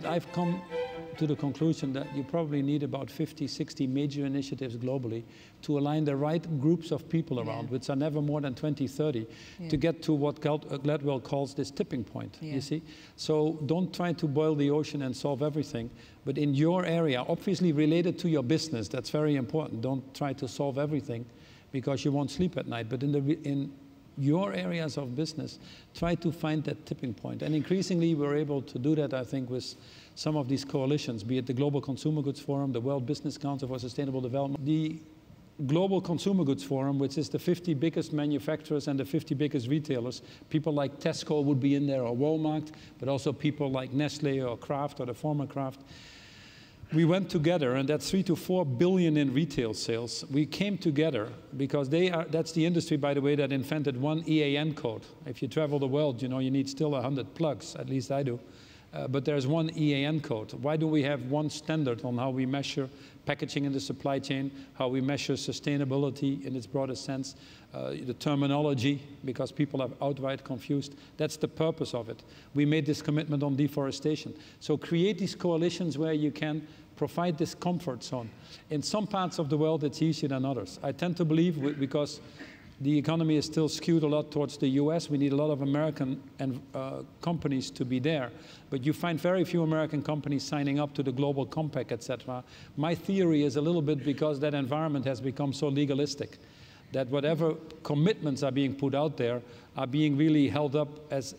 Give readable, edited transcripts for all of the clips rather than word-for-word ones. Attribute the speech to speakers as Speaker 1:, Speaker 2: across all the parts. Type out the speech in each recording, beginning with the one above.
Speaker 1: I've come to the conclusion that you probably need about 50, 60 major initiatives globally to align the right groups of people around, which are never more than 20, 30, to get to what Gladwell calls this tipping point, you see? So don't try to boil the ocean and solve everything, but in your area, obviously related to your business, that's very important. Don't try to solve everything because you won't sleep at night, but in your areas of business, try to find that tipping point. And increasingly, we're able to do that, I think, with some of these coalitions, be it the Global Consumer Goods Forum, the World Business Council for Sustainable Development, the Global Consumer Goods Forum, which is the 50 biggest manufacturers and the 50 biggest retailers. People like Tesco would be in there, or Walmart, but also people like Nestle or Kraft or the former Kraft. We went together, and that's 3 to 4 billion in retail sales. We came together because that's the industry, by the way, that invented one EAN code. If you travel the world, you know, you need still 100 plugs, at least I do. But there's one EAN code. Why do we have one standard on how we measure packaging in the supply chain, how we measure sustainability in its broadest sense, the terminology, because people are outright confused. That's the purpose of it. We made this commitment on deforestation. So create these coalitions where you can provide this comfort zone. In some parts of the world, it's easier than others. I tend to believe, because the economy is still skewed a lot towards the US. We need a lot of American companies to be there. But you find very few American companies signing up to the Global Compact, etc. My theory is a little bit because that environment has become so legalistic that whatever commitments are being put out there are being really held up as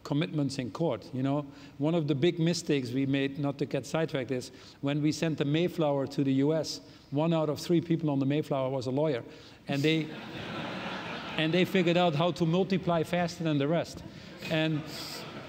Speaker 1: commitments in court. You know, one of the big mistakes we made, not to get sidetracked, is when we sent the Mayflower to the US, 1 out of 3 people on the Mayflower was a lawyer. And they figured out how to multiply faster than the rest. And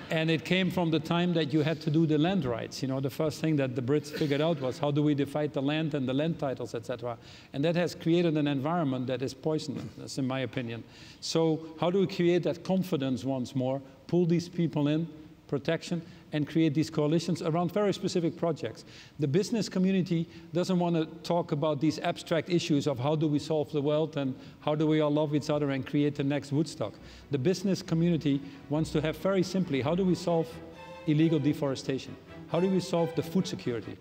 Speaker 1: it came from the time that you had to do the land rights. You know, the first thing that the Brits figured out was how do we divide the land and the land titles, etc. And that has created an environment that is poisonous, in my opinion. So how do we create that confidence once more, pull these people in, protection, and create these coalitions around very specific projects? The business community doesn't want to talk about these abstract issues of how do we solve the world and how do we all love each other and create the next Woodstock. The business community wants to have very simply, how do we solve illegal deforestation? How do we solve the food security?